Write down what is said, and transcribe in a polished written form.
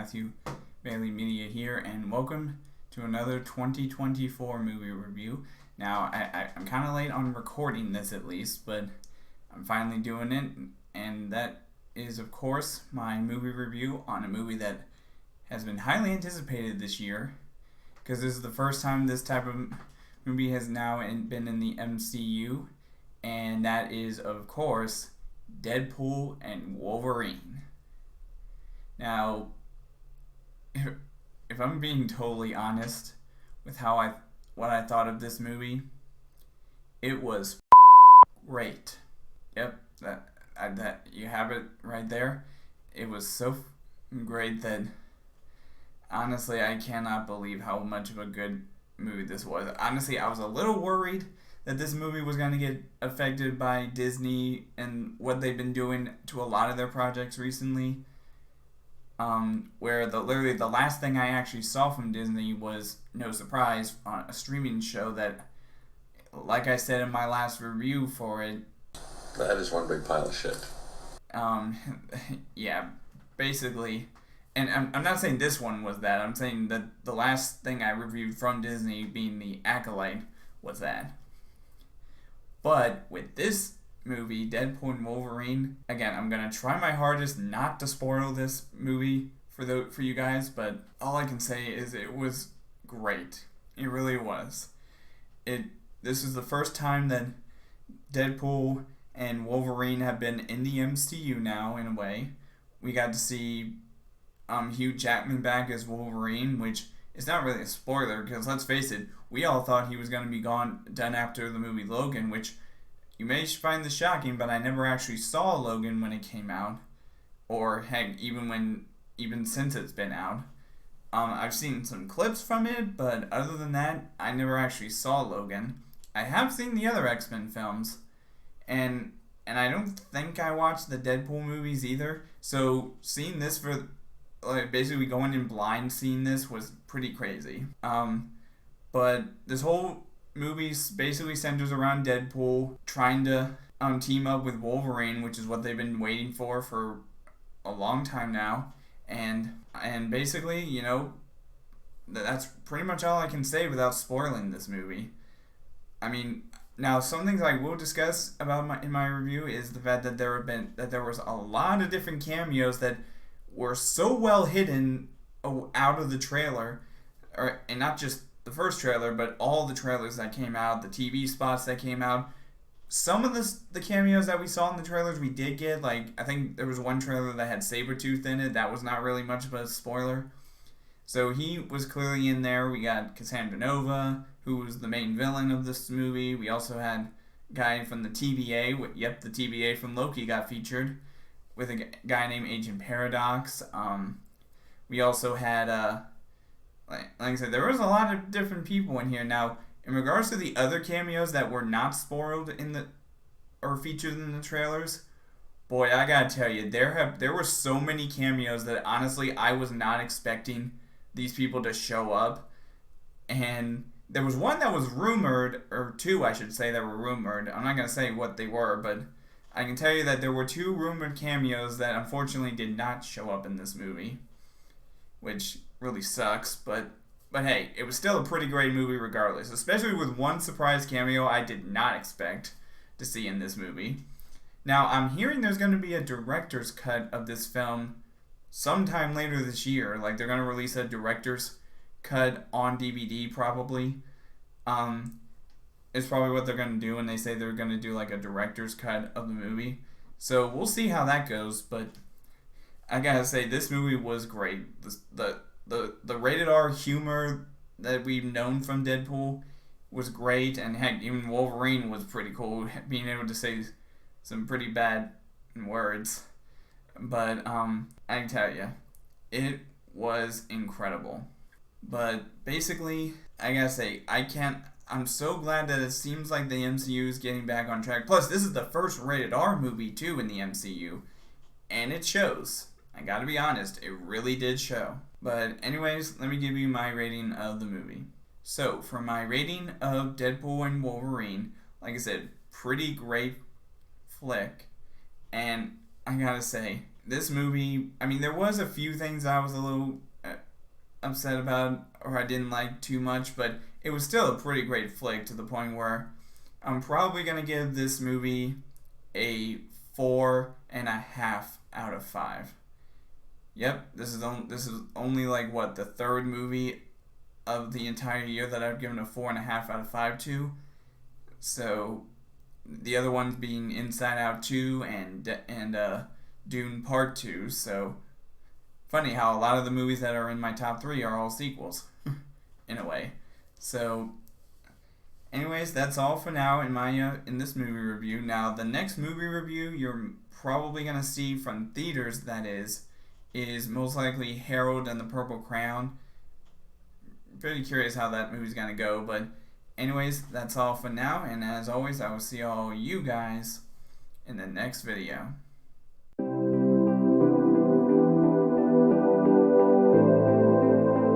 Matthew Bailey Media here, and welcome to another 2024 movie review. Now, I'm kind of late on recording this at least, but I'm finally doing it, and that is, of course, my movie review on a movie that has been highly anticipated this year, because this is the first time this type of movie has now been in the MCU, and that is, of course, Deadpool and Wolverine. Now, if I'm being totally honest with what I thought of this movie, it was great. Yep, that you have it right there. It was so great that honestly I cannot believe how much of a good movie this was. Honestly, I was a little worried that this movie was going to get affected by Disney and what they've been doing to a lot of their projects recently. Where literally the last thing I actually saw from Disney was, no surprise, on a streaming show that, like I said in my last review for it, that is one big pile of shit. Yeah, basically, and I'm not saying this one was that. I'm saying that the last thing I reviewed from Disney, being The Acolyte, was that. But with this movie, Deadpool and Wolverine, again, I'm gonna try my hardest not to spoil this movie for you guys, but all I can say is it was great. It really was. This is the first time that Deadpool and Wolverine have been in the MCU now, in a way. We got to see Hugh Jackman back as Wolverine, which is not really a spoiler, because let's face it, we all thought he was going to be done after the movie Logan, which you may find this shocking, but I never actually saw Logan when it came out, or heck, even since it's been out. I've seen some clips from it, but other than that, I never actually saw Logan. I have seen the other X-Men films, and I don't think I watched the Deadpool movies either. So seeing this basically going in blind, seeing this was pretty crazy. But this whole movie basically centers around Deadpool trying to team up with Wolverine, which is what they've been waiting for a long time now. And basically, you know, that's pretty much all I can say without spoiling this movie. I mean, now some things I will discuss in my review is the fact that there was a lot of different cameos that were so well hidden out of the trailer, and not just the first trailer, but all the trailers that came out, the TV spots that came out. Some of the cameos that we saw in the trailers we did get, like, I think there was one trailer that had Sabretooth in it. That was not really much of a spoiler. So he was clearly in there. We got Cassandra Nova, who was the main villain of this movie. We also had a guy from the TVA. Yep, the TVA from Loki got featured with a guy named Agent Paradox. We also had, like I said, there was a lot of different people in here. Now, in regards to the other cameos that were not spoiled or featured in the trailers, boy, I gotta tell you, there were so many cameos that honestly I was not expecting these people to show up. And there was one that was rumored, or two I should say that were rumored. I'm not gonna say what they were, but I can tell you that there were two rumored cameos that unfortunately did not show up in this movie, which really sucks, but hey, it was still a pretty great movie regardless, especially with one surprise cameo I did not expect to see in this movie. Now, I'm hearing there's going to be a director's cut of this film sometime later this year. Like, they're going to release a director's cut on DVD, probably. It's probably what they're going to do, and they say they're going to do, like, a director's cut of the movie. So, we'll see how that goes, but I gotta say, this movie was great. The rated R humor that we've known from Deadpool was great, and heck, even Wolverine was pretty cool, being able to say some pretty bad words. But I can tell you, it was incredible. But basically, I gotta say, I'm so glad that it seems like the MCU is getting back on track. Plus, this is the first rated R movie too in the MCU, and it shows. I gotta be honest, it really did show. But anyways, let me give you my rating of the movie. So, for my rating of Deadpool and Wolverine, like I said, pretty great flick. And I gotta say, this movie, I mean, there was a few things I was a little upset about or I didn't like too much, but it was still a pretty great flick to the point where I'm probably gonna give this movie a 4.5 out of 5. Yep, this is only like what, the third movie of the entire year that I've given a 4.5 out of 5 to. So the other ones being Inside Out 2 and Dune Part 2. So funny how a lot of the movies that are in my top 3 are all sequels in a way. So anyways, that's all for now in my in this movie review. Now the next movie review you're probably going to see from theaters, that is most likely Harold and the Purple Crown. Pretty curious how that movie's going to go, but anyways, that's all for now, and as always, I will see all you guys in the next video.